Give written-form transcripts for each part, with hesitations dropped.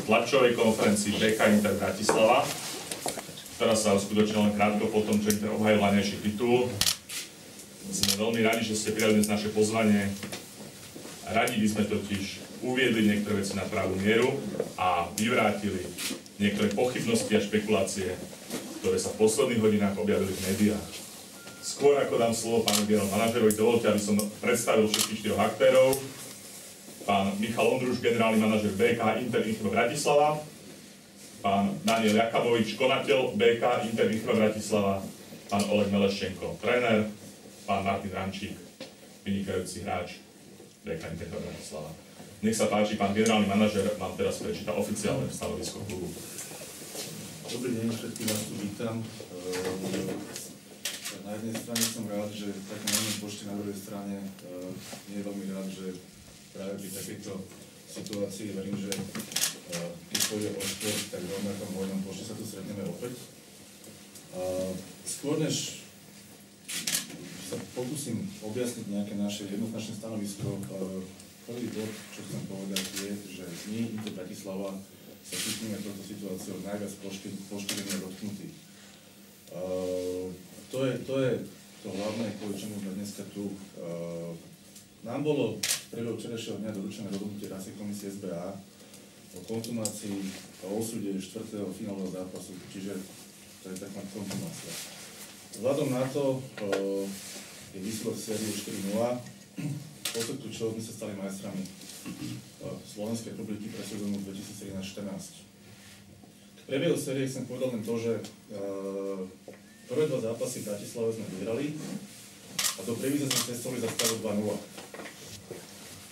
tlačovej konferencii BK Inter Bratislava, ktorá sa uskutočnila len krátko po tom, čo Inter obhajil hlavnejší titul. Sme veľmi radi, že ste prijali dnes naše pozvanie. Radi by sme totiž uviedli niektoré veci na pravú mieru a vyvrátili niektoré pochybnosti a špekulácie, ktoré sa v posledných hodinách objavili v médiách. Skôr ako dám slovo pánu generálnemu manažerovi, dovolte, aby som predstavil všetkých štyroch aktérov. Pán Michal Ondruš, generálny manažer BK Inter Bratislava, pán Daniel Jakabovič, konateľ BK Inter Bratislava, pán Oleg Meleščenko, tréner, pán Martin Rančík, vynikajúci hráč BK Inter Bratislava. Nech sa páči, pán generálny manažer, vám teraz prečíta oficiálne stanovisko klubu. Dobrý deň, všetkých vás tu vítam. Na jednej strane som rád, že tak na jednej pošte, na druhej strane nie je veľmi rád, že práve pri takejto situácii verím, že keď pôjde o šport, tak rovnako v vojnom pošte sa tu stretneme opäť. Skôr než sa pokúsim objasniť nejaké naše jednoznačné stanovisko, prvý bod, čo chcem povedať, je, že my, Inter Bratislava, sa cítime touto situáciou najviac poškodení a dotknutí. To je to hlavné, kvôli čomu sme dneska tu. Nám bolo v priebehu včerajšieho dňa doručené rozhodnutie Rádnej komisie SBA o konzumácii a osude 4. finálového zápasu, čiže to je taká konzumácia. Vzhľadom na to je výsledok série 4-0, posledku čoho sme sa stali majstrami Slovenskej republiky pre sezónu 2013-14. K priebehu série som povedal len to, že prvé dva zápasy v Bratislave sme vyhrali a do Prievidze sme cestovali za stavu 2-0.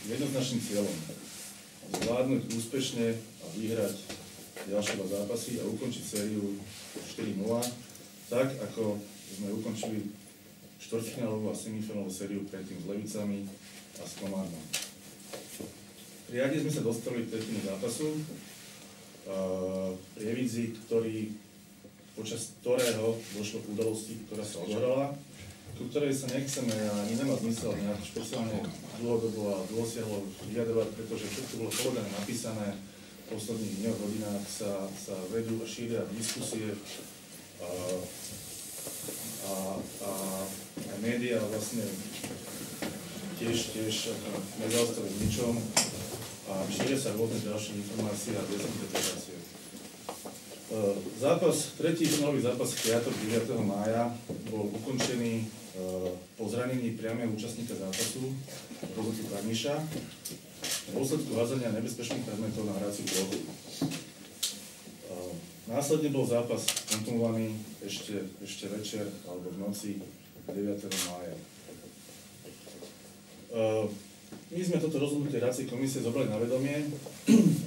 Jednoznačným cieľom zvládnuť úspešne a vyhrať ďalšie dva zápasy a ukončiť sériu 4-0, tak ako sme ukončili štvrťfinálovú a semifinálovú sériu predtým s Levicami a s Komárnom. Pri Jade sme sa dostali k tretinu zápasu Prievidzi, počas ktorého došlo k udalosti, ktorá sa odohrala, ku ktorej sa nechceme a nemá zmysel nejak špeciálne dlhodobo a dlhosiahlo vyjadrovať, pretože všetko bolo povedané, napísané. V posledných dňoch, hodinách sa vedú a šíria diskusie a médiá vlastne tiež nezaostali v ničom a šíria sa rôzne ďalšie informácie a dezinterpretácie. Tretí finálový zápas v piatok 9. mája bol ukončený po zranení priameho účastníka zápasu Roberta Karniša v dôsledku hádzania nebezpečných predmetov na hraciu plochu. Následne bol zápas kontumovaný ešte večer alebo v noci 9. mája. My sme toto rozhodnutie Rádnej komisie zobrali na vedomie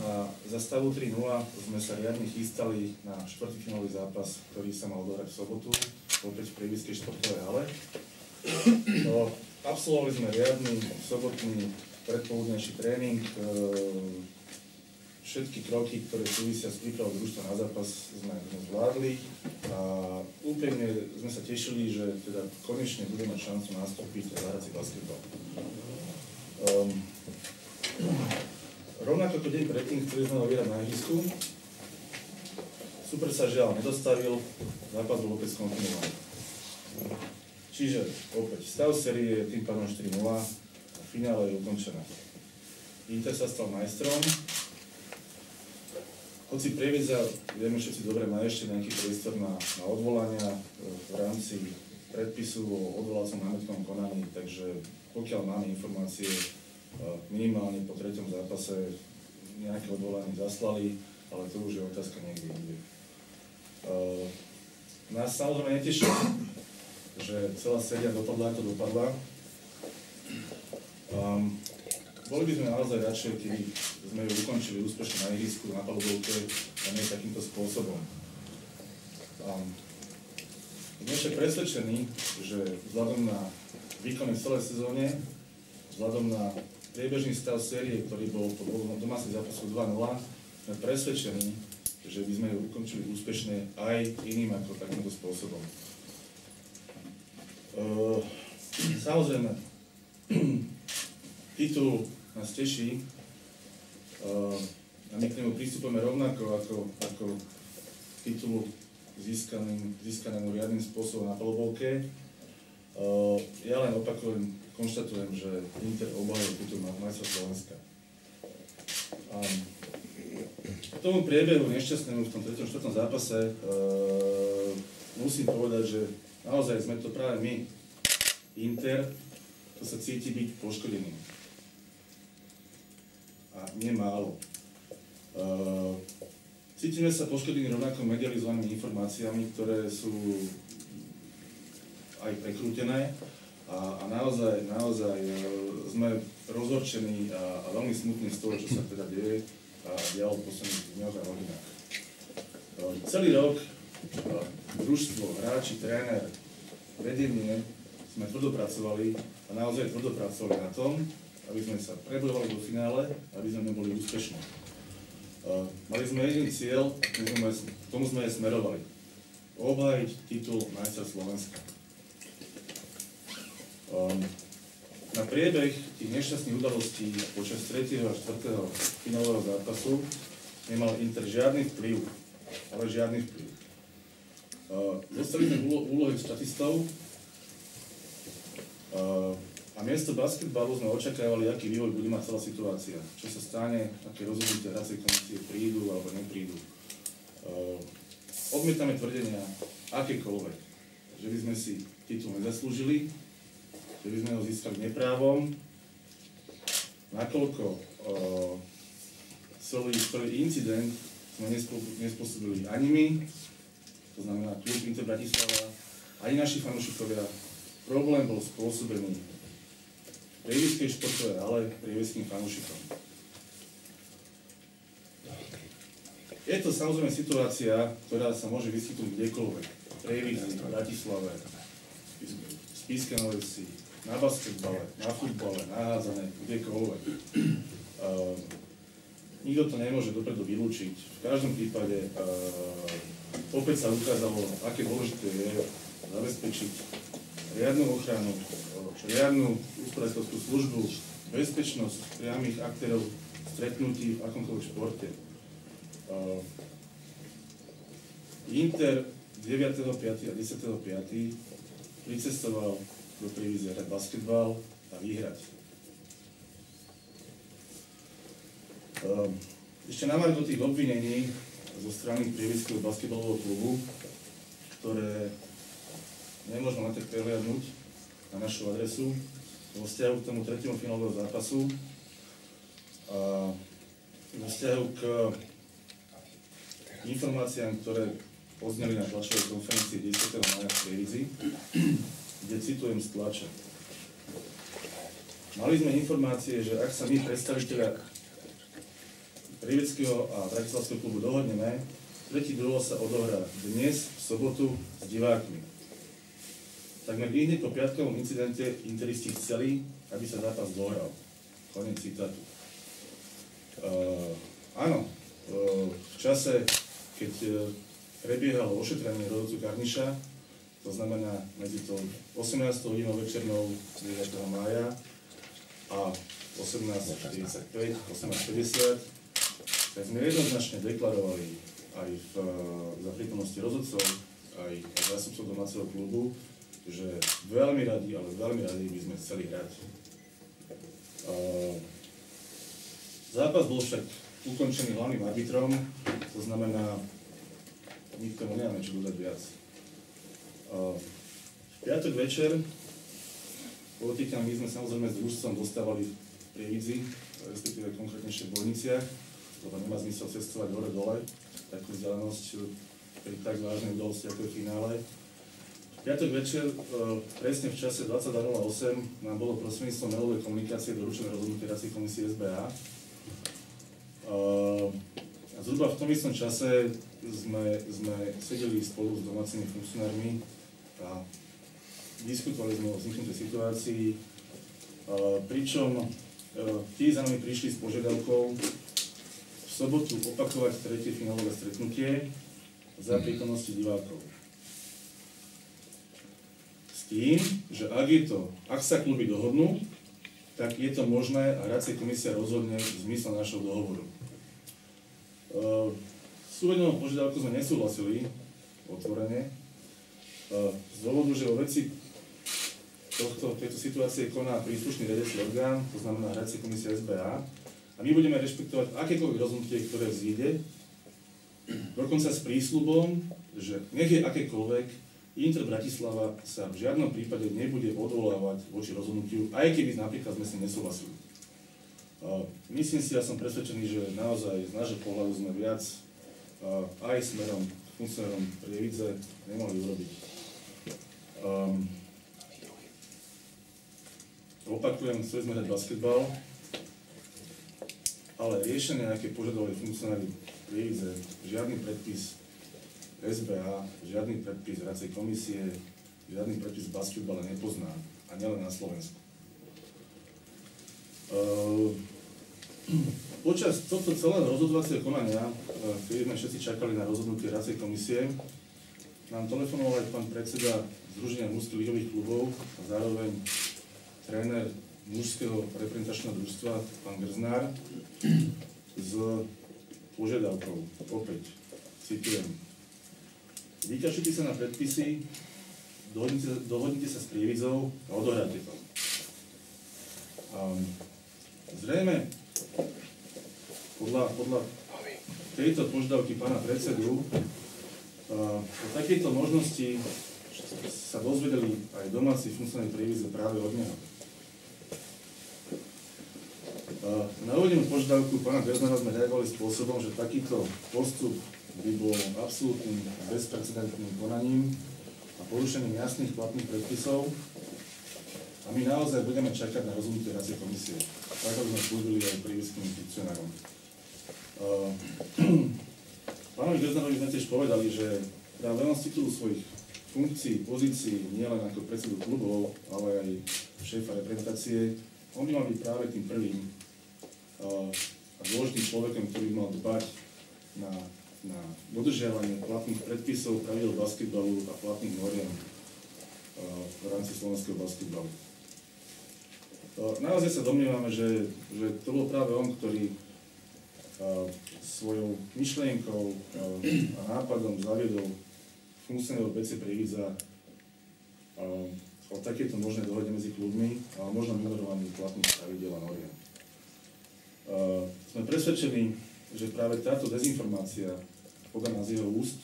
a za stavu 3-0 sme sa riadne chystali na štvrťfinálový zápas, ktorý sa mal odohrať v sobotu, opäť v Prievidskej športovej hale. Absolvovali sme riadny sobotný predpoludnejší tréning. Všetky kroky, ktoré súvisia s prípravou družstva na zápas, sme zvládli a úprimne sme sa tešili, že teda konečne budeme mať šancu nastúpiť a zahrať si basketbal. Rovnako ako deň predtým chceli sme ho vyhrať na ihrisku. Super sa žiaľ nedostavil, zápas bol opäť skontinuovaný. Čiže opäť stav série je tým pádom 4-0 a finále je ukončené. Inter sa stal majstrom. Hoci Prievidza, vieme všetci dobre, má ešte nejaký priestor na odvolania v rámci predpisu o odvolacom námietkovom konaní, takže pokiaľ máme informácie, minimálne po treťom zápase nejaké odvolanie zaslali, ale to už je otázka niekde inde. Nás samozrejme neteší, že celá séria dopadla, ako dopadla. Boli by sme naozaj radšej, keby sme ju ukončili úspešne na ihrisku, na palubovke a nie takýmto spôsobom. Sme však presvedčení, že vzhľadom na výkony v celej sezóne, vzhľadom na priebežný stav série, ktorý bol po domácich zápasoch 2-0, sme presvedčení, že by sme ju ukončili úspešne aj iným ako takýmto spôsobom. Samozrejme, titul nás teší. a my k nemu pristupujeme rovnako ako titulu získanému riadnym spôsobom na polobolke. Ja len opakujem, konštatujem, že Inter obhajuje titul majstra Slovenska. K tomu priebehu nešťastnému v tom 3. 4. zápase musím povedať, že naozaj sme to práve my, Inter, to sa cíti byť poškodený. A nie málo. Cítime sa poškodení rovnako medializovanými informáciami, ktoré sú aj prekrútené a naozaj sme rozhorčení a veľmi smutní z toho, čo sa teda deje a dialo v posledných dňoch a hodinách. Celý rok družstvo, hráči, tréner, vedenie sme tvrdo pracovali a naozaj tvrdo pracovali na tom, aby sme sa prebojovali do finále, aby sme neboli úspešní. Mali sme jediný cieľ, k tomu sme aj smerovali. Obhájiť titul majstra Slovenska. Na priebeh tých nešťastných udalostí počas 3. a 4. finálového zápasu nemal Inter žiadny vplyv, ale žiadny vplyv. Dostali sme úlohy statistov a miesto basketbalu sme očakávali, aký vývoj bude mať celá situácia. Čo sa stane, aké rozhodnutia hracej komisie prídu alebo neprídu. Odmietame tvrdenia akékoľvek, že by sme si titul nezaslúžili, že by sme ho získali neprávom, nakoľko celý incident sme nespôsobili ani my, to znamená klub Inter Bratislava, ani naši fanúšikovia. Problém bol spôsobený prievidskej športovej hale prievidským fanúšikom. Je to samozrejme situácia, ktorá sa môže vyskytnúť kdekoľvek. V Prievidzi, v Bratislave, v Spišskej Novej Vsi, na basketbale, na futbale, na hádzané, kdekoľvek. Nikto to nemôže dopredu vylúčiť. V každom prípade opäť sa ukázalo, aké dôležité je zabezpečiť riadnu ochranu, riadnu úspravodajskú službu, bezpečnosť priamých aktérov stretnutí v akomkoľvek športe. Inter 9.5. a 10.5. pricestoval do Prievidze hrať basketbal a vyhrať. Ešte na margo tých obvinení zo strany Prievidského basketbalového klubu, ktoré nemôžno len tak prehliadnúť na našu adresu vo vzťahu k tomu 3. finálovému zápasu a vo vzťahu k informáciám, ktoré odzneli na tlačovej konferencii 10. mája v Prievidzi, kde citujem z tlače. Mali sme informácie, že ak sa my predstaviteľa Prievidského a Bratislavského klubu dohodneme, tretí duel sa odohrá dnes v sobotu s divákmi. Takmer hneď po piatkovom incidente interisti chceli, aby sa zápas dohral. Koniec citátu. Áno, v čase, keď prebiehalo ošetrenie rodovcu Karniša, to znamená medzi to 18. hodinou večernou 9. mája a 18.45, 18.50, tak sme jednoznačne deklarovali aj za prítomnosti rozhodcov, aj zástupcov domáceho klubu, že veľmi radi, ale veľmi radi by sme chceli hrať. Zápas bol však ukončený hlavným arbitrom, to znamená, my k tomu nemáme čo dodať viac. V piatok večer, podotýkam, my sme samozrejme s družstvom dostávali v Prievidzi, respektíve konkrétnejšie v Bojniciach, lebo nemá zmysel cestovať hore-dole, takú vzdialenosť pri tak vážnej udalosti ako je finále. V piatok večer, presne v čase 22.08, nám bolo prostredníctvom mailovej komunikácie doručené rozhodnutie Hracej komisie SBA. A zhruba v tom istom čase sme sedeli spolu s domácimi funkcionármi a diskutovali sme o vzniknutej situácii, pričom tí za nami prišli s požiadavkou v sobotu opakovať tretie finálové stretnutie za prítomnosti divákov. S tým, že ak sa kluby dohodnú, tak je to možné a Hracia komisia rozhodne v zmysle našho dohovoru. S uvedenou požiadavkou sme nesúhlasili otvorene, z dôvodu, že o veci tejto situácie koná príslušný riadiaci orgán, to znamená riadiacia komisia SBA, a my budeme rešpektovať akékoľvek rozhodnutie, ktoré vzíde, dokonca s prísľubom, že nech je akékoľvek, Inter Bratislava sa v žiadnom prípade nebude odvolávať voči rozhodnutiu, aj keby napríklad sme si nesúhlasili. Myslím si, ja som presvedčený, že naozaj z nášho pohľadu sme viac aj smerom funkcionárom Prievidze nemohli urobiť. Opakujem, chceli sme hrať basketbal, ale riešenie, aké požadovali funkcionári Prievidze, žiadny predpis SBA, žiadny predpis hracej komisie, žiadny predpis v basketbale nepozná, a nielen na Slovensku. Počas tohto celého rozhodovacieho konania, keď sme všetci čakali na rozhodnutie hracej komisie, nám telefonoval aj pán predseda Združenia mužských ligových klubov a zároveň tréner mužského reprezentačného družstva, pán Grznár, s požiadavkou, opäť, citujem, vykašlite sa na predpisy, dohodnite sa s Prievidzou a odohráte to. Zrejme, podľa tejto požiadavky pána predsedu, o takejto možnosti sa dozvedeli aj domáci funkcionári Prievidze práve od neho. Na uvedenú požiadavku pána Grznara sme reagovali spôsobom, že takýto postup by bol absolútnym bezprecedentným konaním a porušením jasných platných predpisov a my naozaj budeme čakať na rozhodnutie hracej komisie, tak ako sme slúbili aj prievidským funkcionárom. Pánovi Grznarovi sme tiež povedali, že práve len z titulu svojich funkcií, pozícií, nielen ako predsedu klubov, ale aj šéfa reprezentácie, on by mal byť práve tým prvým a dôležitým človekom, ktorý by mal dbať na dodržiavanie platných predpisov, pravidel basketbalu a platných noriem v rámci slovenského basketbalu. Naozaj sa domnievame, že to bol práve on, ktorý svojou myšlienkou a nápadom zaviedol funkcionárov BC Prievidza o takéto možnej dohode medzi klubmi a o možnom ignorovaní platných pravidel a noriem. Sme presvedčení, že práve táto dezinformácia, podaná z jeho úst,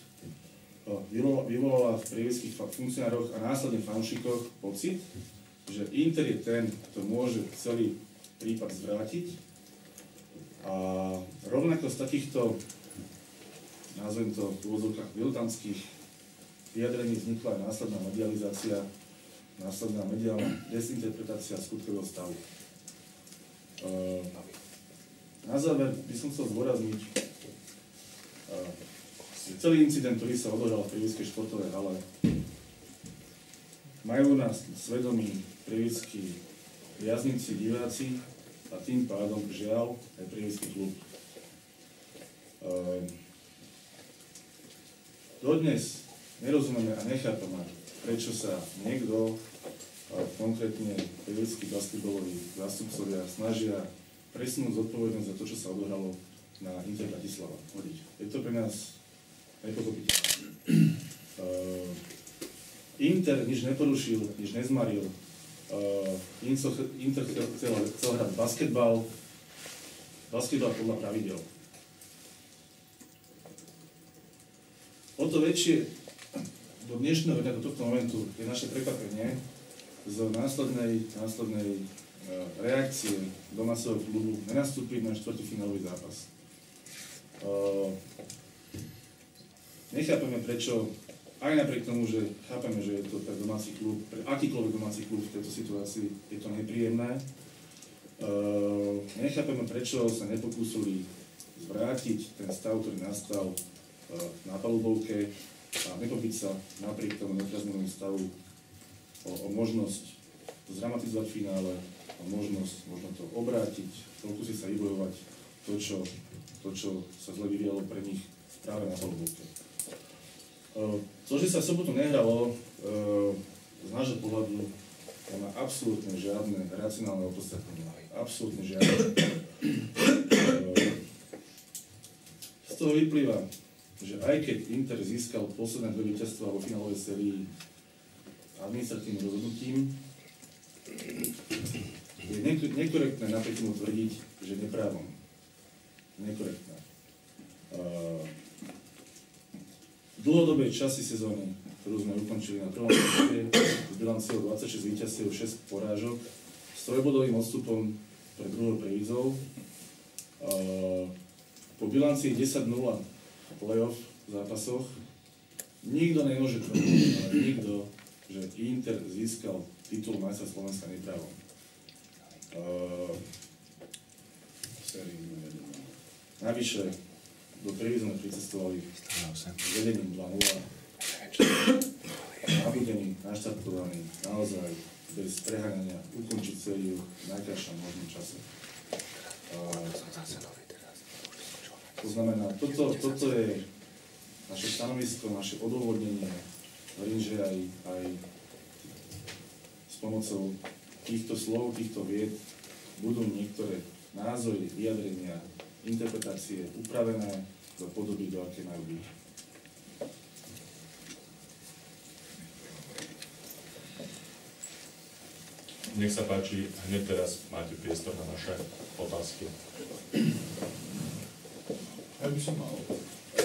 vyvolala v prievidských funkcionároch a následne fanúšikoch pocit, že Inter je ten, kto môže celý prípad zvrátiť. A rovnako z takýchto, nazvem to v úvodzovkách, diletantských vyjadrení vznikla aj následná medializácia, následná mediálna desinterpretácia skutkového stavu. Na záver by som chcel zdôrazniť, celý incident, ktorý sa odohral v prievidskej športovej hale, majú na svedomí prievidskí priaznici, diváci a tým pádom, žiaľ, aj prievidský klub. Dodnes nerozumieme a nechápeme, prečo sa niekto, konkrétne prievidskí basketbaloví zástupcovia, snažia presunúť zodpovednosť za to, čo sa odohralo na Inter Bratislava. Je to pre nás nepochopiteľné. Inter nič neporušil, nič nezmaril. Inter chcel hrať basketbal podľa pravidel. O to väčšie do dnešného dňa, do tohto momentu, je naše prekvapenie z následnej reakcie domáceho klubu nenastúpiť na štvrťfinálový zápas. Nechápeme prečo, aj napriek tomu, že chápeme, že je to pre domáci klub, pre akýkoľvek domáci klub v tejto situácii je to nepríjemné. Nechápeme prečo sa nepokúsili zvrátiť ten stav, ktorý nastal na palubovke a nepobiť sa napriek tomu nepriaznivému stavu o možnosť zdramatizovať finále, o možnosť možno to obrátiť, pokúsiť sa vybojovať to, čo sa zle vyvíjalo pre nich práve na palubovke. To, že sa v sobotu nehralo, z nášho pohľadu nemá absolútne žiadne racionálne opodstatnenie. Absolútne žiadne. Z toho vyplýva, že aj keď Inter získal posledné 2 víťazstvá vo finálovej sérii administratívnym rozhodnutím, je nekorektné napriek tomu tvrdiť, že neprávom. Nekorektné. V dlhodobej časti sezóny, ktorú sme ukončili na prvom mieste, s bilanciou 26 víťazstiev, 6 porážok, s 3-bodovým odstupom pred druhou Prievidzou, po bilancii 10-0 v playoff zápasoch, nikto nemôže tvrdiť, ale nikto, že Inter získal titul majstra Slovenska neprávom. Navyše, do Prievidze sme pricestovali s vedením 2-0, nabudení, naštartovaní, naozaj bez preháňania, ukončiť sériu v najkrajšom možnom čase. To znamená, toto je naše stanovisko, naše odôvodnenie. Verím, že aj s pomocou týchto slov, týchto vied budú niektoré názory, vyjadrenia, interpretácie upravené do podoby, do aké majú byť. Nech sa páči, hneď teraz máte priestor na naše otázky. Ja by som mal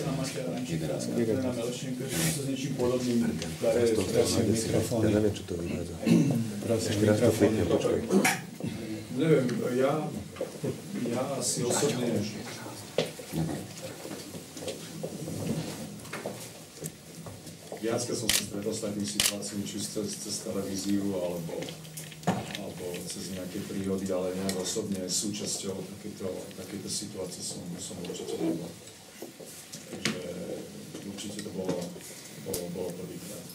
na Mateja Rančíka, na Melšinka, že som sa s niečím podobným, ktoré prosím mikrofóny. Ja neviem, čo to vyvádza. Prosím Ešte raz to mikrofóny. pekne, počkaj. Neviem, ja asi osobne viackrát som sa stretol s takými situáciami, či cez televíziu, alebo cez nejaké príhody, ale nejak osobne súčasťou takéto situácie som určite nebol. Takže určite to bolo prvýkrát.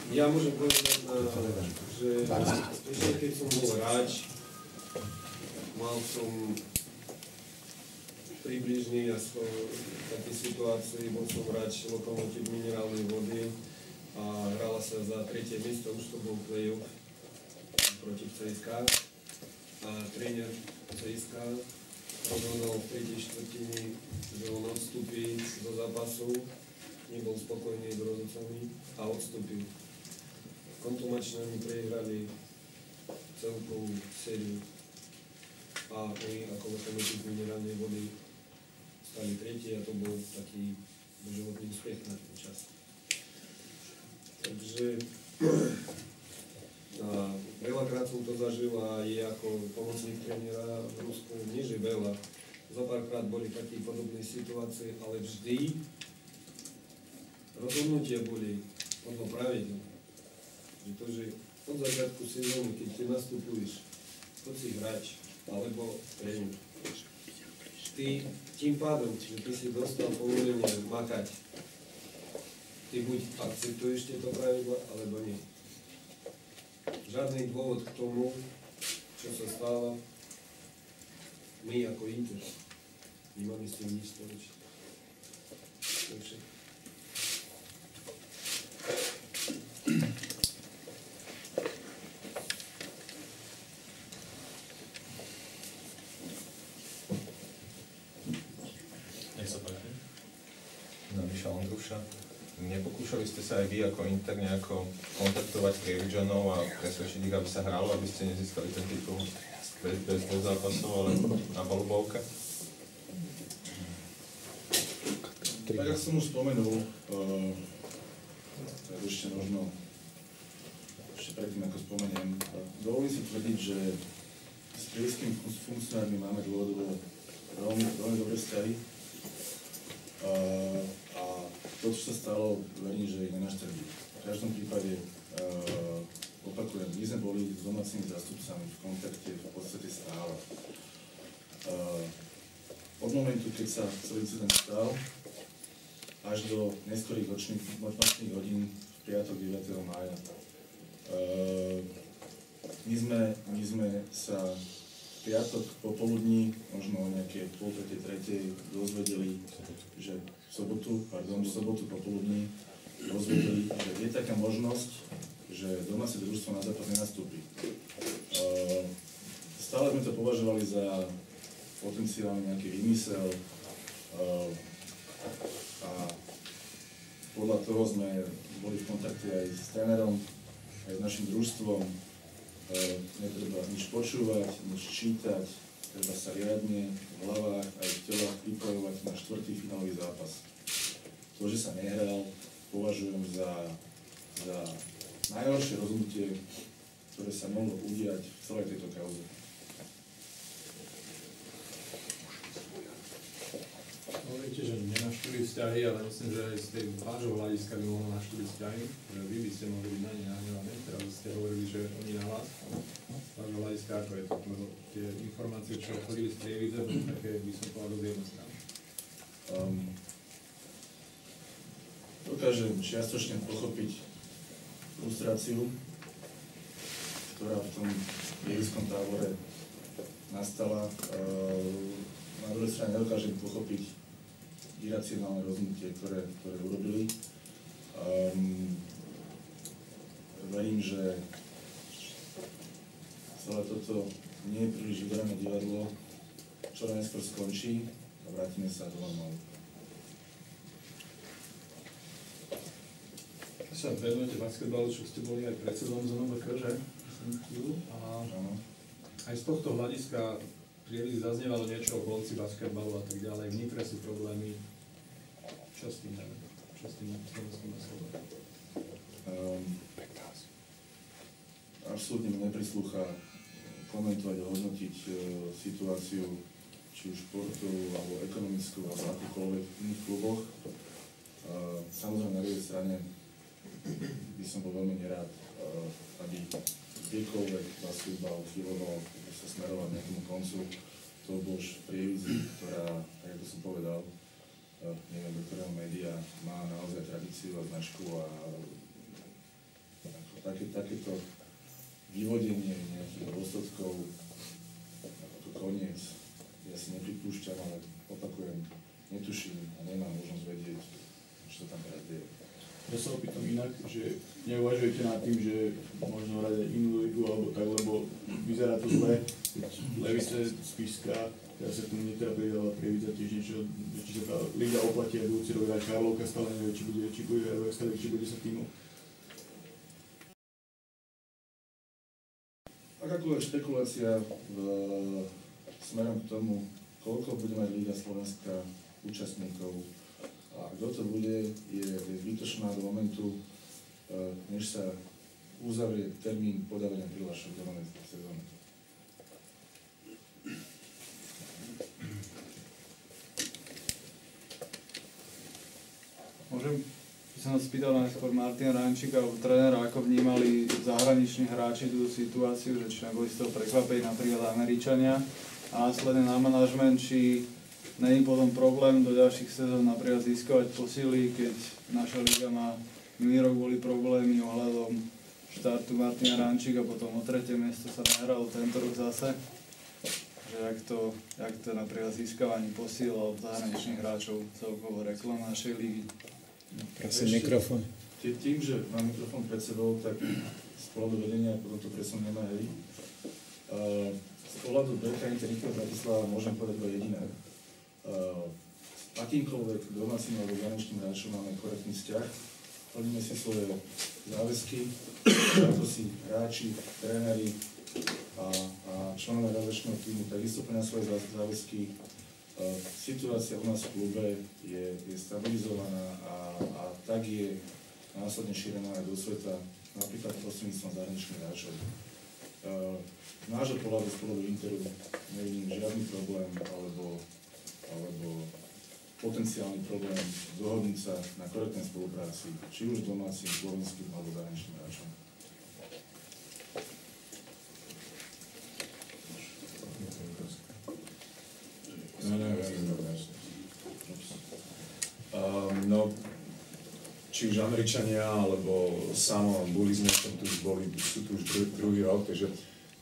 Ja môžem povedať, že ešte keď som bol hráč, mal som približný aspoň také situácii, bol som hráč Lokomotív minerálnej vody a hrala sa za 3. miesto, už to bol play-off proti CSK a tréner CSK rozhodol v 3. štvrtine, že on odstúpi do zápasu, nebol spokojný s rozhodcami a odstúpil. Kontumačné mi prehrali celkovú sériu a my ako Lokomotív minerálnej vody stali 3. a to bol taký doživotný úspech na ten čas. Takže veľakrát som to zažil a je ako pomocník trénera v Rusku, nie že veľa, za párkrát boli také podobné situácie, ale vždy rozhodnutia boli podľa pravidel. Pretože od začiatku sezóny, keď ty nastupuješ, to si hráč, alebo tréner. Ty tým pádom, že ty si dostal povolenie makať, ty buď akceptuješ tieto pravidla, alebo nie. Žiadny dôvod k tomu, čo sa stáva, my ako Inter nemáme s tým nič spoločné. To je všetko. Nepokúšali ste sa aj vy ako Inter nejako kontaktovať Prievidžanov a presvedčiť ich, aby sa hralo, aby ste nezískali ten titul bez zápasov, ale na palubovke? Tak ako som už spomenul, ešte možno predtým ako spomeniem, dovolím si tvrdiť, že s prieskými funkcionármi máme dlhodobo veľmi dobré vzťahy. A to, čo sa stalo, verím, že ich nenaštrbí. V každom prípade, opakujem, my sme boli s domácimi zástupcami v kontakte v podstate stále. Od momentu, keď sa celý incident stal, až do neskorých nočných hodín v piatok 9. mája. My sme sa piatok popoludní, možno o nejaké 2:30, 3:00 dozvedeli, že v sobotu popoludní dozvedeli, že je taká možnosť, že domáce družstvo na zápas nenastúpi. Stále sme to považovali za potenciálny nejaký výmysel a podľa toho sme boli v kontakte aj s trénerom, aj s našim družstvom. Netreba nič počúvať, nič čítať, treba sa riadne v hlavách aj v telách pripojovať na 4. finálový zápas. To, že sa nehral, považujem za najhoršie rozhodnutie, ktoré sa mohlo udiať v celej tejto kauze. Hovoríte, že nenavštívili vzťahy, ale myslím, že aj z tej vášho hľadiska by mohlo navštíviť vzťahy, že vy by ste mohli byť na ne nahnevaní. Teraz ste hovorili, že oni na vás. Z vášho hľadiska ako je to, lebo tie informácie, čo chodili z Prievidze, boli také, by som povedal, dosť jednostranné. Dokážem čiastočne pochopiť frustráciu, ktorá v tom prievidskom tábore nastala. Na druhej strane nedokážem pochopiť iracionálne rozhodnutie, ktoré urobili. Verím, že celé toto nie je príliš vybrané divadlo, čo najskôr skončí a vrátime sa do normálu. Keď sa venujete basketbalu, čo ste boli aj predsedom ZNBK, že? A aj z tohto hľadiska Prievidzi zaznievalo niečo o konci basketbalu a tak ďalej. V Nitre sú problémy. Čo s tým dáme? Čo s tým slovenským basketbalom? Absolútne mi neprislúcha komentovať a hodnotiť situáciu či už športovú, alebo ekonomickú, alebo akúkoľvek v iných kluboch. Samozrejme, na druhej strane by som bol veľmi nerád, aby kdekoľvek basketbal chyboval, aby sa smeroval nejakému koncu. To bol už Prievidzi, ktorá, tak ako som povedal, neviem, do ktorého média má naozaj tradíciu a značku a takéto vyvodenie nejakých dôsledkov ako koniec, ja si nepripúšťam, ale opakujem, netuším a nemám možnosť vedieť, čo sa tam teraz deje. Ja sa opýtam inak, že neuvažujete nad tým, že možno hrať aj inú ligu alebo tak, lebo vyzerá to zle, keď Levice, Spišská, teraz sa k tomu Nitra pridala Prievidza tiež niečo, či sa tá liga oplatí a budúci rok hrať Karlovka, stále nevie, či bude hrať Extraligu, či bude 10 tímov. Akákoľvek špekulácia smerom k tomu, koľko bude mať Liga Slovenská účastníkov a kto to bude, je zbytočná do momentu, než sa uzavrie termín podávania prihlášok do novej sezóny. Môžem by som vás spýtal najskôr Martina Rajnčíka, alebo trénera, ako vnímali zahraniční hráči túto situáciu, že či neboli z toho prekvapení napríklad Američania a následne na manažment, či není potom problém do ďalších sezón napríklad získavať posily, keď naša liga má minulý rok boli problémy ohľadom štartu Martina Rajnčíka, potom o 3. miesto sa nahralo tento rok zase. Že jak to napríklad získavanie posíl od zahraničných hráčov celkovo reklama našej ligy. Prosím, mikrofón. Tým, že mám mikrofón pred sebou, tak z pohľadu vedenia potom to presun nemá hej. Z pohľadu BK Internikov Bratislava môžem povedať iba jediné. S akýmkoľvek domácim alebo zahraničným hráčom máme korektný vzťah. Plníme si svoje záväzky, to si hráči, tréneri a členovia realizačného týmu takisto plnia svoje záväzky. Situácia u nás v klube je stabilizovaná a tak je následne šírená aj do sveta, napríklad prostredníctvom zahraničných hráčov. Z nášho pohľadu, z pohľadu Interu, nevidím žiadny problém alebo potenciálny problém dohodnúť sa na korektnej spolupráci, či už domácim, slovenským alebo zahraničným hráčom. No, či už Američania, alebo Samo, Bully sme tu už boli, sú tu už druhý rok, takže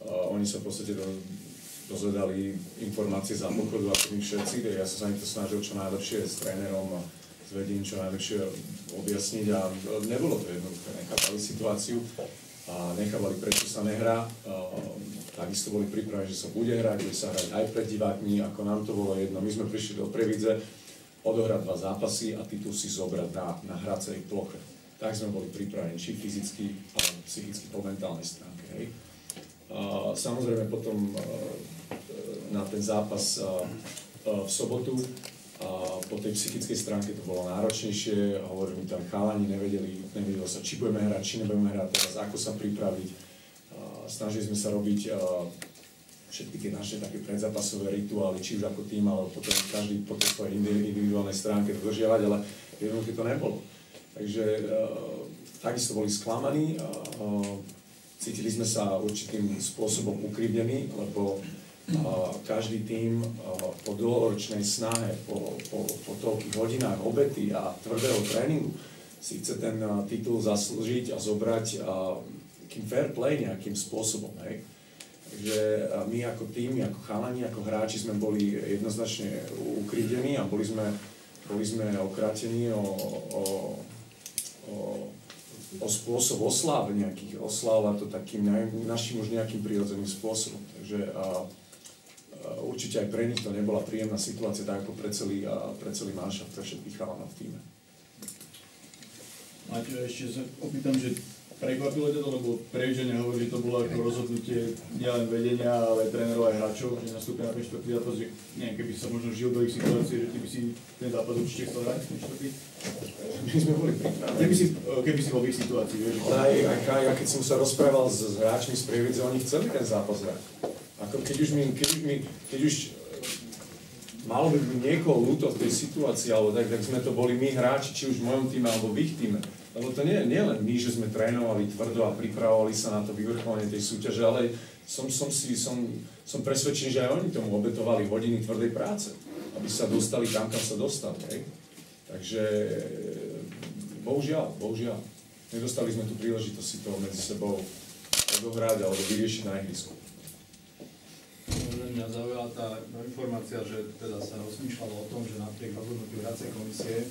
oni sa v podstate do dozvedali informácie za pochodu ako my všetci. Ja som sa im to snažil čo najlepšie s trénerom a s vedením čo najlepšie objasniť a nebolo to jednoduché. Nechápali situáciu a nechápali, prečo sa nehrá. Takisto boli pripravení, že sa bude hrať, bude sa hrať aj pred divákmi, ako nám to bolo jedno. My sme prišli do Prievidze odohrať 2 zápasy a titul si zobrať na hracej ploche. Tak sme boli pripravení, či fyzicky, ale psychicky po mentálnej stránke. Hej. Samozrejme potom na ten zápas v sobotu po tej psychickej stránke to bolo náročnejšie, hovorili mi tam chalani, nevedeli sa, či budeme hrať, či nebudeme hrať teraz, ako sa pripraviť. Snažili sme sa robiť všetky tie naše také predzápasové rituály, či už ako tým, ale potom každý po tej svojej individuálnej stránke dodržiavať, ale jednoduché to nebolo. Takže takisto boli sklamaní, cítili sme sa určitým spôsobom ukrivnení, lebo každý tím po dlhoročnej snahe, po toľkých hodinách obety a tvrdého tréningu si chce ten titul zaslúžiť a zobrať takým fair play nejakým spôsobom. Hej. Takže my ako tím, ako chalani, ako hráči sme boli jednoznačne ukrivdení a boli sme okrátení o spôsob osláv nejakých, osláva to takým našim už nejakým prirodzeným spôsobom. Takže určite aj pre nich to nebola príjemná situácia, tak ako pre celý manšaft, pre všetkých chalanov v týme. Maťo, ešte sa opýtam, že prekvapilo to, lebo Prievidžania hovorí, že to bolo ako rozhodnutie nielen vedenia, ale aj trénerov, aj hráčov, že nastúpia na ten štvrtý zápas, že neviem, keby sa možno žil do ich situácie, že ty by si ten zápas určite chcel hrať, ten štvrtý? My sme boli pripravení. Keby si bol v ich situácii, vieš? Ja keď som sa rozprával s hráčmi z Prievidze, oni chceli ten zápas hrať. Ako keď už malo by byť niekoho ľúto v tej situácii, alebo tak sme to boli my hráči, či už v mojom týme, alebo v ich týme. Lebo to nie len my, že sme trénovali tvrdo a pripravovali sa na to vyvrcholenie tej súťaže, ale som presvedčený, že aj oni tomu obetovali hodiny tvrdej práce, aby sa dostali tam, kam sa dostali. Hej. Takže bohužiaľ, nedostali sme tú príležitosť si to medzi sebou odohrať alebo vyriešiť na ihrisku. Mňa zaujala tá informácia, že teda sa rozmýšľalo o tom, že napriek rozhodnutiu hracej komisie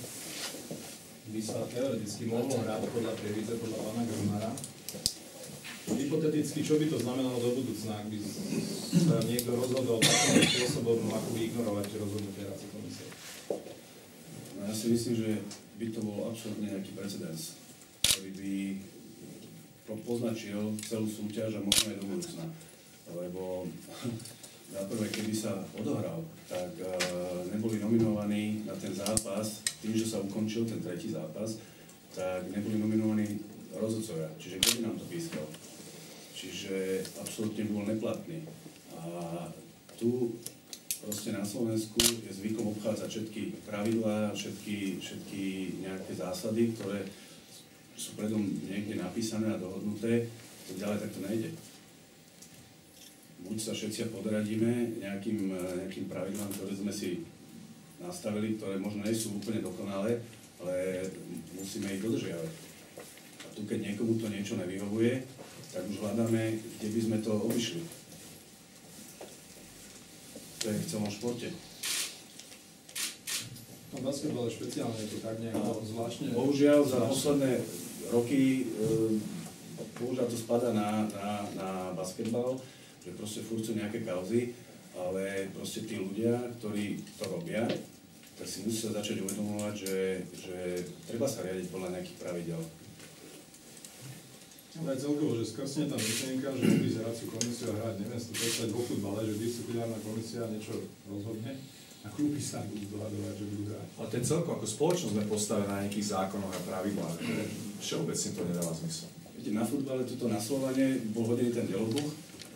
by sa teoreticky mohlo hrať podľa Prievidze, podľa pána Grunára. Hypoteticky, čo by to znamenalo do budúcna, ak by sa niekto rozhodol takým spôsobom, ako by ignorovať rozhodnutie hracej komisie? Ja si myslím, že by to bol absolútne nejaký precedens, ktorý by poznačil celú súťaž a možno aj do budúcna. Lebo naprvé, keby sa odohral, tak neboli nominovaní na ten zápas, tým, že sa ukončil ten tretí zápas, tak neboli nominovaní rozhodcovia. Čiže kto by nám to pískal? Čiže absolútne bol neplatný. A tu proste na Slovensku je zvykom obchádzať všetky pravidlá, všetky nejaké zásady, ktoré sú predom niekde napísané a dohodnuté, to ďalej takto nejde. Buď sa všetci podradíme nejakým pravidlám, ktoré sme si nastavili, ktoré možno nie sú úplne dokonalé, ale musíme ich dodržiavať. A tu, keď niekomu to niečo nevyhovuje, tak už hľadáme, kde by sme to obišli. To je v celom športe. No basketbal je špeciálne, je to tak nejako zvláštne. Bohužiaľ, za posledné roky bohužiaľ to spadá na basketbal, že proste furt sú nejaké kauzy, ale proste tí ľudia, ktorí to robia, tak si musia začať uvedomovať, že treba sa riadiť podľa nejakých pravidel. Ale aj celkovo, že skrsne tá myšlienka, že by hraciu komisiu a hrať, neviem si to predstaviť vo futbale, že disciplinárna komisia niečo rozhodne a kluby sa budú dohadovať, že budú hrať. Ale ten celkom ako spoločnosť sme postavili na nejakých zákonoch a pravidlách. Všeobecne to nedáva zmysel. Viete, na futbale, tuto na Slovane bol hodený ten delobuch,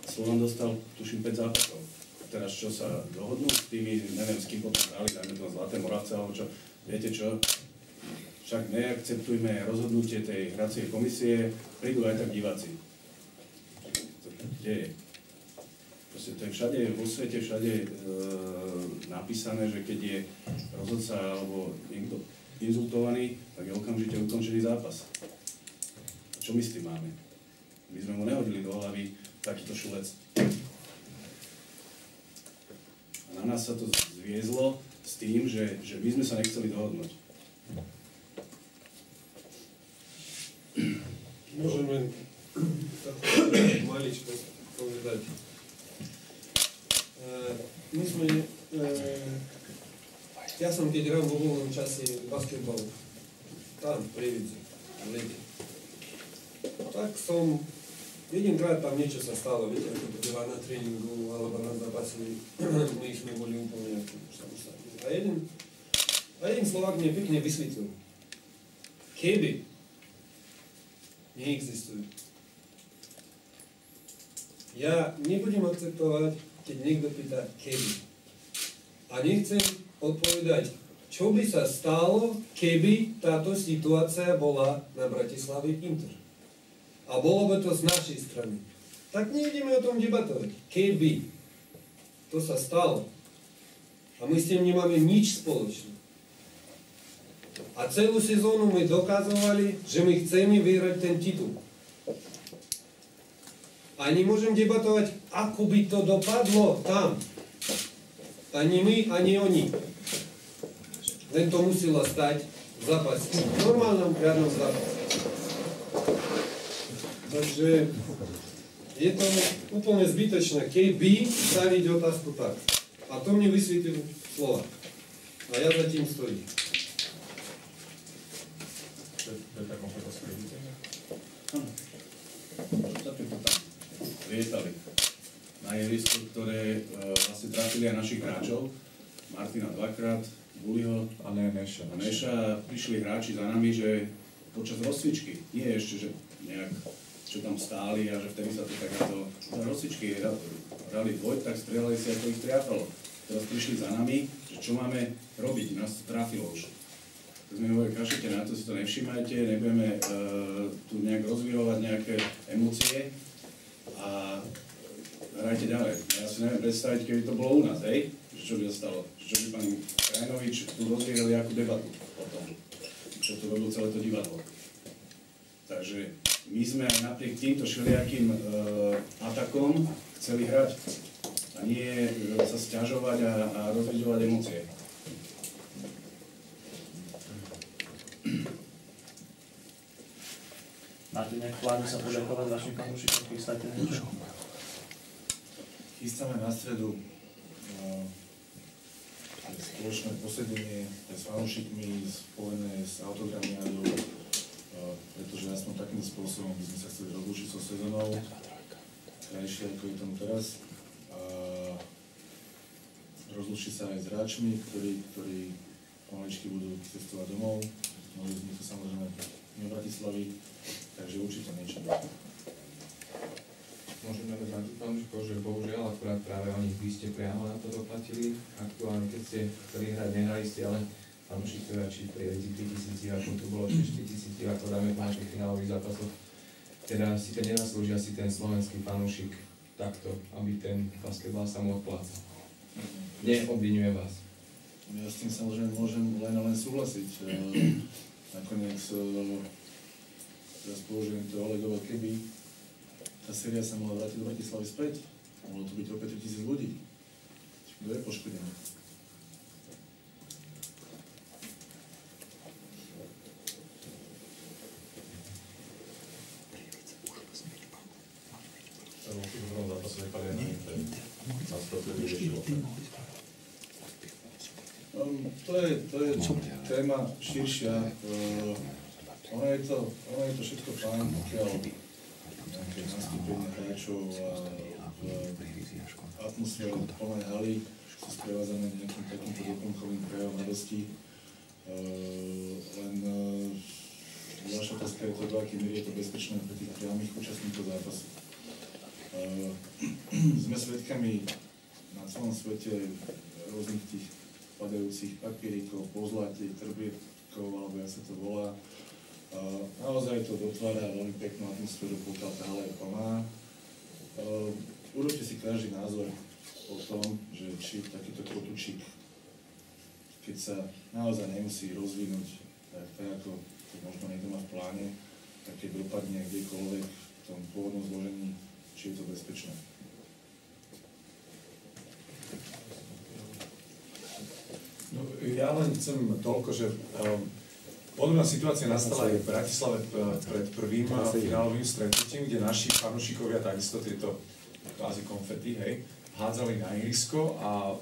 Slovan dostal, tuším, 5 zápasov. Teraz čo sa dohodnú s tými, neviem, s kým potom hrali, dajme to na Zlaté Moravce, alebo čo, viete čo, však neakceptujme rozhodnutie tej hracej komisie, prídu aj tak diváci. Kde je? Proste to je všade, vo svete všade napísané, že keď je rozhodca alebo niekto inzultovaný, tak je okamžite ukončený zápas. A čo my s tým máme? My sme mu nehodili do hlavy takýto šulec. nás sa to zviezlo s tým, že my sme sa nechceli dohodnúť. Môžeme maličko povedať. My sme, ja som keď hral vo voľnom čase basketbal, tam v Prievidzi, v lete. Tak som, jedinkrát tam niečo sa stalo, viete, ako to býva na tréningu alebo na zápasy, my sme boli úplne samostatní. A jeden Slovák mne pekne vysvetlil. Keby neexistujú. Ja nebudem akceptovať, keď niekto pýta keby. A nechcem odpovedať, čo by sa stalo, keby táto situácia bola na Bratislave Inter. A bolo by to z našej strany. Tak nejdeme o tom debatovať. Keby to sa stalo. A my s tým nemáme nič spoločné. A celú sezónu my dokazovali, že my chceme vyhrať ten titul. A nemôžem debatovať, ako by to dopadlo tam. Ani my, ani oni. Len to muselo stať v zápase. V normálnom riadnom zápase. Takže je to úplne zbytočné, keby staviť otázku tak. A to mne vysvetlil Slovák. A ja za tým stojím. To je taká otázka. Lietali na ihrisku, ktoré vlastne trafili aj našich hráčov. Martina dvakrát, Buliho a Neša. Prišli hráči za nami, že počas rozcvičky, nie ešte, že nejak čo tam stáli a že vtedy sa to takáto rozcvičky hrali tak strieľali si, ako ich triafalo. Teraz prišli za nami, že čo máme robiť, nás to trafilo už. Tak sme hovorili, kašite na to, si to nevšímajte, nebudeme tu nejak rozvírovať nejaké emócie a hrajte ďalej. Ja si neviem predstaviť, keby to bolo u nás, hej? Že čo by sa stalo? Čo by pán Krajinovič tu rozvíjali akú debatu o tom, čo to robil celé to divadlo. Takže my sme aj napriek týmto všelijakým atakom chceli hrať a nie sa sťažovať a rozvidovať emócie. Máte nejaké plány sa poďakovať vašim fanúšikom, chystáte niečo? Chystáme na stredu spoločné posedenie s fanúšikmi spojené s autogramiádou, pretože aspoň takým spôsobom by sme sa chceli rozlúčiť so sezónou, krajšie ako je tomu teraz. Rozlúčiť sa aj s hráčmi, ktorí pomaličky budú cestovať domov. Mnohí z nich to samozrejme mimo Bratislavy, takže určite niečo. Môžeme vrátiť fanúšikov, že bohužiaľ akurát práve oni vy ste priamo na to doplatili. Aktuálne, keď ste chceli hrať, nehrali ste, ale fanúšikovia či Prievidzi 3000 divákov, tu bolo tiež 4000 divákov, dáme po našich finálových zápasoch. Teda si to nenaslúžia si ten slovenský fanúšik takto, aby ten basketbal sa mu odplácal. Neobviňujem vás. Ja s tým samozrejme môžem len súhlasiť. Nakoniec teraz použijem to Olegovo keby. Tá séria sa mohla vrátiť do Bratislavy späť. Mohlo tu byť opäť 3000 ľudí. Kto je poškodený? To je téma širšia. Ono je to všetko fajn, pokiaľ nejaké nastúpenie hráčov a v atmosfére plnej haly sú sprevádzané nejakým takýmto doplnkovým prejavom radosti. Len ďalšia otázka je to, do akej miery je to bezpečné pre tých priamých účastníkov zápasu. Sme svedkami na celom svete rôznych tých padajúcich papierikov, pozlatí, trbietkov, alebo jak sa to volá. Naozaj to dotvára veľmi peknú atmosféru, pokiaľ tá hala je plná. Urobte si každý názor o tom, že či takýto kotúčik, keď sa naozaj nemusí rozvinúť tak ako to možno niekto má v pláne, tak keď dopadne kdekoľvek v tom pôvodnom zložení, či je to bezpečné. Ja len chcem toľko, že podobná situácia nastala aj v Bratislave pred prvým finálovým stretnutím, kde naši fanúšikovia takisto tieto kvázi konfety, hej, hádzali na ihrisko a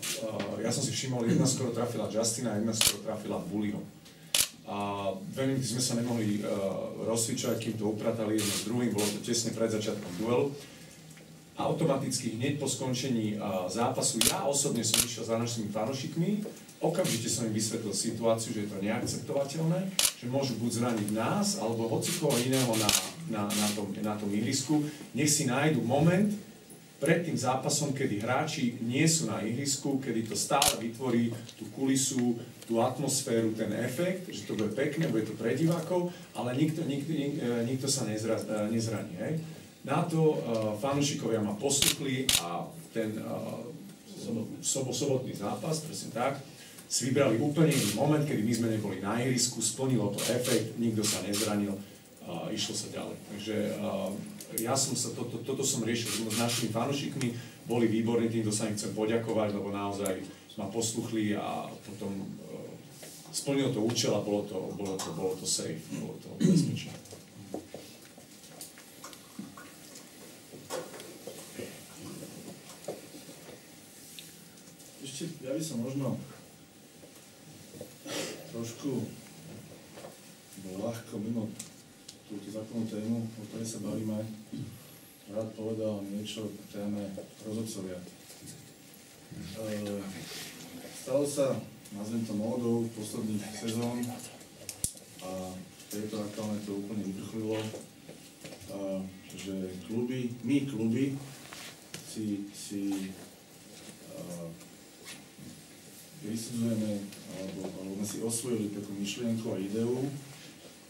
ja som si všimol, jedna skoro trafila Justina, jedna skoro trafila Bullyho. A 2 minúty sme sa nemohli rozsvičovať, kým to upratali jedno s druhým, bolo to tesne pred začiatkom duelu. Automaticky hneď po skončení zápasu ja osobne som išiel za našimi fanúšikmi, okamžite som im vysvetlil situáciu, že je to neakceptovateľné, že môžu buď zraniť nás, alebo hocikoho iného na tom ihrisku. Nech si nájdu moment pred tým zápasom, kedy hráči nie sú na ihrisku, kedy to stále vytvorí tú kulisu, tú atmosféru, ten efekt, že to bude pekné, bude to pre divákov, ale nikto sa nezraní. Hej. Na to fanúšikovia ma posluchli a ten sobotný zápas, presne tak, si vybrali úplne iný moment, kedy my sme neboli na ihrisku, splnilo to efekt, nikto sa nezranil, išlo sa ďalej. Takže ja som sa, toto som riešil s našimi fanúšikmi, boli výborní, týmto sa im chcem poďakovať, lebo naozaj ma posluchli a potom splnilo to účel a bolo to safe, bolo to bezpečné. Ešte, ja by som možno trošku bol ľahko mimo túto zákonnú tému, o ktorej sa bavíme, rád povedal niečo o téme rozhodcovia. Stalo sa, nazvem to módou, posledných sezón a v tejto aktuálne to úplne vyvrcholilo, že my kluby si vysudzujeme, alebo sme si osvojili takú myšlienku a ideu,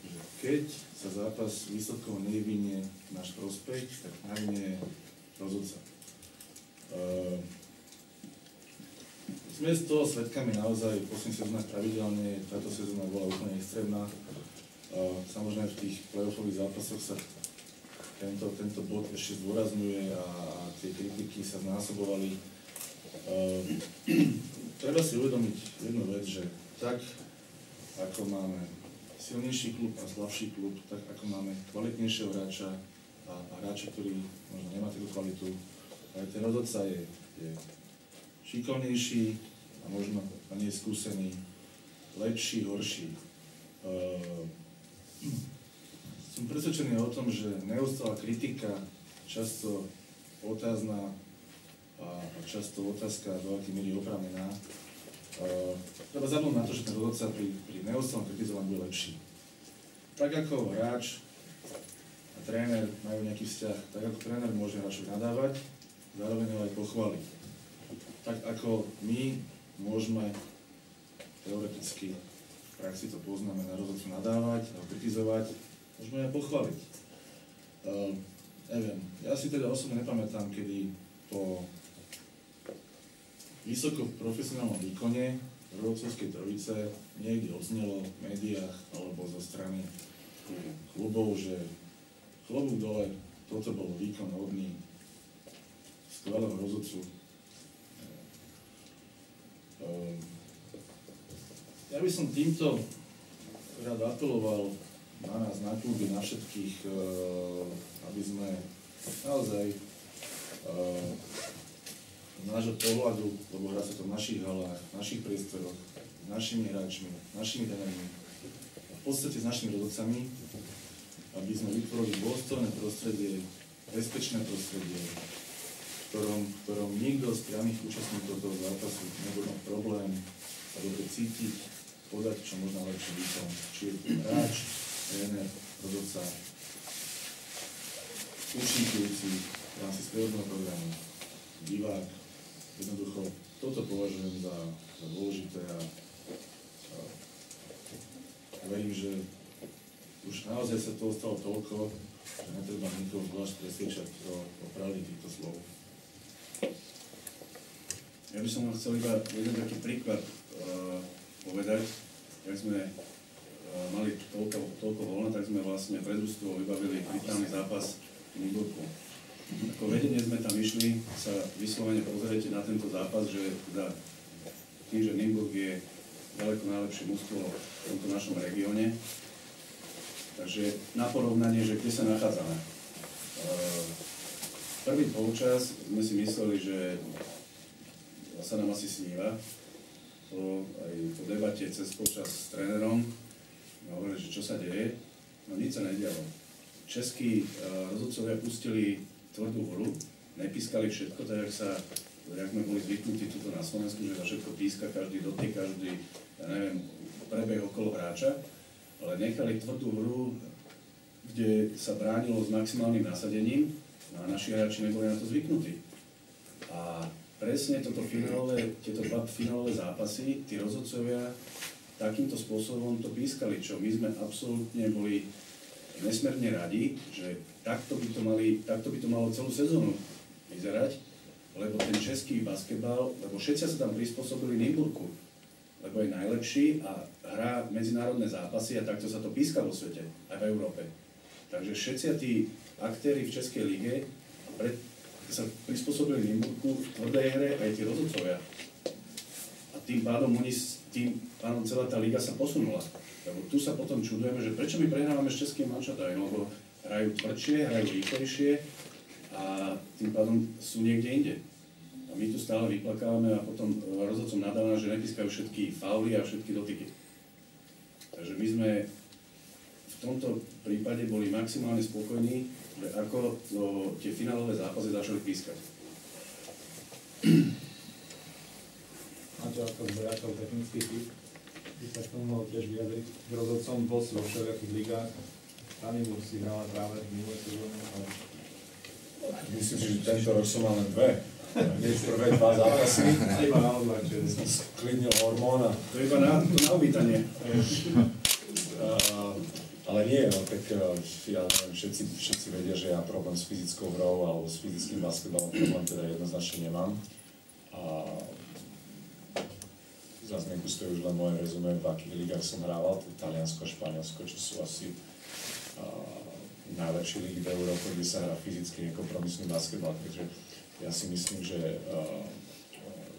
že keď sa zápas výsledkovo nevyvinie náš prospech, tak najmä rozhodca. Sme z toho svedkami naozaj v posledných sezónach pravidelne, táto sezóna bola úplne extrémna. Samozrejme v tých playoffových zápasoch sa tento bod ešte zdôrazňuje a tie kritiky sa znásobovali. Treba si uvedomiť jednu vec, že tak ako máme silnejší klub a slabší klub, tak ako máme kvalitnejšieho hráča a hráča, ktorý možno nemá takú kvalitu, aj ten rozhodca je šikovnejší a možno nie skúsený, lepší, horší. Som presvedčený o tom, že neustála kritika, často otázna a často otázka, do akej miery oprávnená. Treba zabudnúť na to, že ten rozhodca pri neustálom kritizovaní bude lepší. Tak ako hráč a tréner majú nejaký vzťah, tak ako tréner môže hráčovi nadávať, zároveň ho aj pochváliť. Tak ako my môžeme teoreticky, v praxi to poznáme, na rozhodcu nadávať a kritizovať, môžeme aj pochváliť. Neviem, ja si teda osobne nepamätám, kedy po vysoko profesionálnom výkone rozhodcovskej trojice niekde odznelo v médiách alebo zo strany klubov, že klobúk dole, toto bol výkon hodný skvelého rozhodcu. Ja by som týmto rád apeloval na nás, na kluby, na všetkých, aby sme naozaj z nášho pohľadu, lebo hrá sa to v našich halách, v našich priestoroch, s našimi hráčmi, našimi trénermi, v podstate s našimi rozhodcami, aby sme vytvorili dôstojné prostredie, bezpečné prostredie, v ktorom nikto z priamých účastníkov toho zápasu nebude mať problém sa dobre cítiť, podať čo možno lepší výkon, či je to hráč, tréner, rozhodca, účinkujúci v rámci sprievodného programu, divák. Jednoducho, toto považujem za dôležité a verím, že už naozaj sa toho stalo toľko, že netreba nikoho zvlášť presvedčať o pravde týchto slov. Ja by som vám chcel iba jeden taký príklad povedať. Jak sme mali toľko voľna, tak sme vlastne pred ústvom vybavili prípravný zápas v Nymburku. Ako vedenie sme tam išli sa vyslovene pozrieť na tento zápas, že teda tým, že Nymburk je ďaleko najlepšie mužstvo v tomto našom regióne. Takže na porovnanie, že kde sa nachádzame. Prvý polčas sme si mysleli, že sa nám asi sníva. Aj po debate cez polčas s trénerom hovorili, že čo sa deje. No nič sa nedialo. Českí rozhodcovia pustili tvrdú hru, nepískali všetko, tak jak sme boli zvyknutí tuto na Slovensku, že za všetko píska, každý dotyk, každý, ja neviem, prebeh okolo hráča, ale nechali tvrdú hru, kde sa bránilo s maximálnym nasadením a naši hráči neboli na to zvyknutí. A presne tieto dva finálové zápasy, tí rozhodcovia takýmto spôsobom to pískali, čo my sme absolútne boli nesmierne radi, že takto by to malo celú sezónu vyzerať, lebo ten český basketbal, lebo všetci sa tam prispôsobili Nymburku, lebo je najlepší a hrá medzinárodné zápasy a takto sa to píska vo svete, aj v Európe. Takže všetci tí aktéri v Českej lige sa prispôsobili Nymburku v tvrdej hre aj tí rozhodcovia. A tým pádom celá tá liga sa posunula. Lebo tu sa potom čudujeme, že prečo my prehrávame s českým manšaftom, lebo hrajú tvrdšie, hrajú rýchlejšie a tým pádom sú niekde inde. A my tu stále vyplakávame a potom rozhodcom nadáva, že nepískajú všetky fauly a všetky dotyky. Takže my sme v tomto prípade boli maximálne spokojní, že ako tie finálové zápasy začali pískať. Máte ako zberateľ technický typ, by sa k tomu mohol tiež vyjadriť. K rozhodcom bol si vo všelijakých ligách, Tanimur si hrala práve v minulé sezóne, ale... Myslím si, že tento rok som mal len dve. Hneď prvé dva zápasy. Iba na odľahčenie. Sklidnil hormón a... To je iba na uvítanie. Ale nie, no tak ja neviem, všetci vedia, že ja problém s fyzickou hrou alebo s fyzickým basketbalom problém teda jednoznačne nemám. A za zmienku stojí už len moje rezume, v akých ligách som hrával, to je Taliansko a Španielsko, čo sú asi najlepšie ligy v Európe, kde sa hrá fyzicky nekompromisný basketbal, takže ja si myslím, že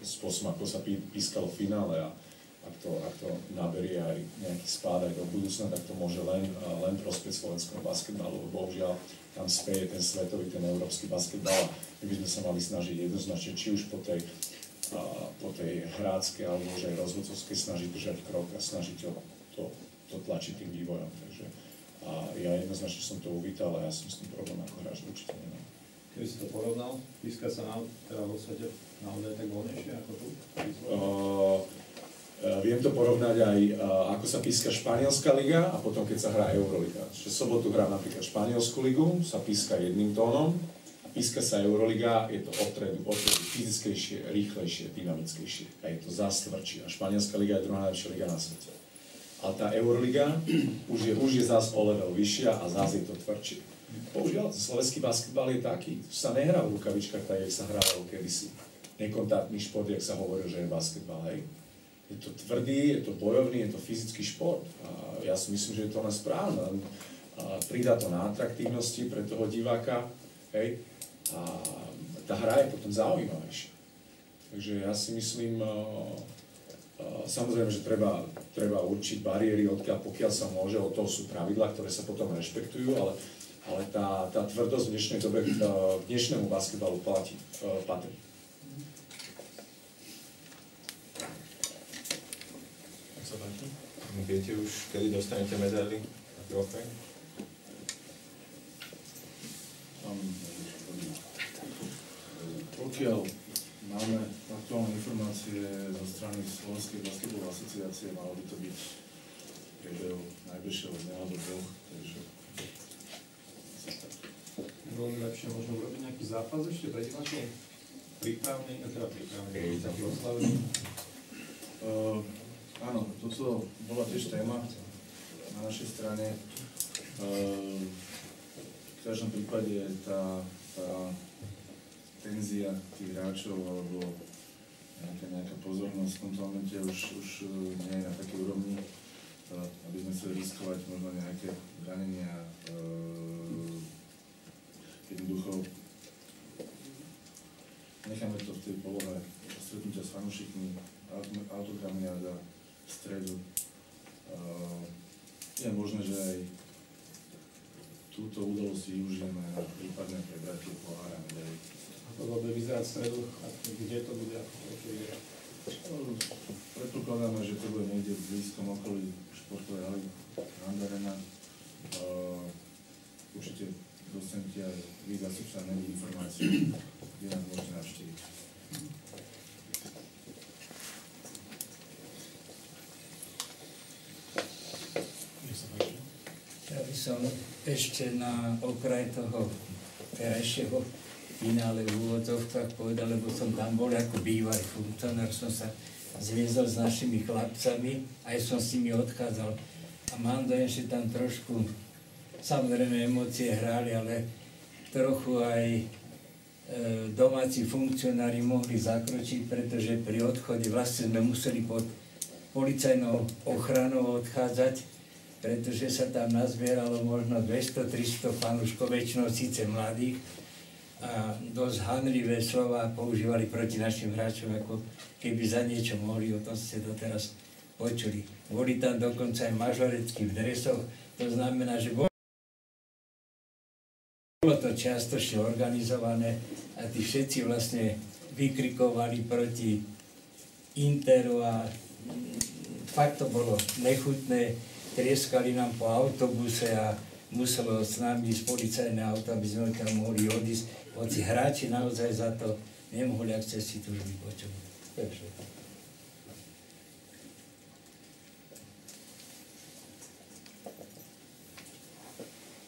spôsob, ako sa pískalo v finále a ak to naberie aj nejaký spád aj do budúcna, tak to môže len prospieť slovenskému basketbalu, lebo bohužiaľ tam speje ten svetový, ten európsky basketbal a my by sme sa mali snažiť jednoznačne, či už po tej hráckej alebo už aj rozhodcovskej snažiť držať krok a snažiť to tlačiť tým vývojom. Takže ja jednoznačne som to uvítal a ja som s tým problém ako hráč určite nemám. Keby si to porovnal, píska sa nám teda vo svete naozaj tak voľnejšie ako tu? Viem to porovnať aj ako sa píska španielská liga a potom keď sa hrá Euroliga. Čiže sobotu hrá napríklad španielskú ligu, sa píska jedným tónom, a píska sa Euroliga, je to odtredu fyzickejšie, rýchlejšie, dynamickejšie a je to zás tvrdšie. A španielská liga je druhá najlepšia liga na svete. Ale tá Euroliga už je zás o level vyššia a zás je to tvrdšie. Bohužiaľ, slovenský basketbal je taký, sa nehrá v rukavičkách tak, jak sa hrávalo kedysi. Nekontaktný šport, jak sa hovoril, že je basketbal, hej. Je to tvrdý, je to bojovný, je to fyzický šport. A ja si myslím, že je to len správne. Pridá to na atraktívnosti pre toho diváka, hej. A tá hra je potom zaujímavejšia. Takže ja si myslím, samozrejme, že treba určiť bariéry, pokiaľ sa môže, od toho sú pravidlá, ktoré sa potom rešpektujú, ale tá tvrdosť v dnešnej dobe k dnešnému basketbalu patrí. Viete už, kedy dostanete medaily a trofej? Pokiaľ máme aktuálne informácie zo strany Slovenskej basketbalovej asociácie, malo by to byť v priebehu najbližšieho dňa alebo dvoch, takže bolo by lepšie možno urobiť nejaký zápas ešte pre divákov? Prípravný, taký oslavný? Áno, toto bola tiež téma na našej strane. V každom prípade tá tenzia tých hráčov alebo nejaká pozornosť v tomto momente už nie je na takej úrovni, aby sme chceli riskovať možno nejaké zranenia. Jednoducho necháme to v tej polohe stretnutia s fanúšikmi, autogramiáda, stredu. Je možné, že aj túto udalosť využijeme na prípadné prebratie pohára medailí. Ako to bude vyzerať v stredu, a kde to bude, ako to vyzerá? Predpokladáme, že to bude niekde v blízkom okolí športovej haly Randarena. Určite dostanete aj vy zástupca médií informácií, kde nás môžete navštíviť. Ja by som ešte na okraj toho terajšieho finále v úvodzovkách povedal, lebo som tam bol ako bývalý funkcionár, som sa zviezol s našimi chlapcami, aj som s nimi odchádzal. A mám dojem, že tam trošku, samozrejme emócie hrali, ale trochu aj domáci funkcionári mohli zakročiť, pretože pri odchode vlastne sme museli pod policajnou ochranou odchádzať, pretože sa tam nazbieralo možno 200-300 fanúškov, väčšinou síce mladých, a dosť hanlivé slova používali proti našim hráčom, ako keby za niečo mohli, o tom ste doteraz počuli. Boli tam dokonca aj mažoretky v dresoch, to znamená, že bolo to čiastočne organizované a tí všetci vlastne vykrikovali proti Interu a fakt to bolo nechutné, trieskali nám po autobuse a muselo s nami ísť policajné auto, aby sme tam mohli odísť. Hoci hráči naozaj za to nemohli, ak ste si to už vypočuli. To je všetko.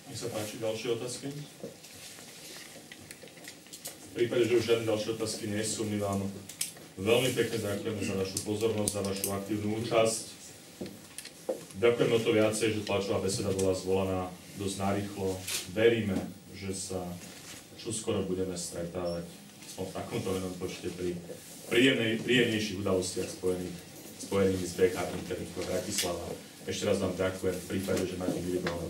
Nech sa páči, ďalšie otázky? V prípade, že už žiadne ďalšie otázky nie sú, my vám veľmi pekne ďakujeme za vašu pozornosť, za vašu aktívnu účasť. Ďakujeme o to viacej, že tlačová beseda bola zvolaná dosť narýchlo. Veríme, že sa čoskoro budeme stretávať v takomto menom počte pri príjemnejších udalostiach spojenými s BK Internikou Bratislava. Ešte raz vám ďakujem v prípade, že máte individuálne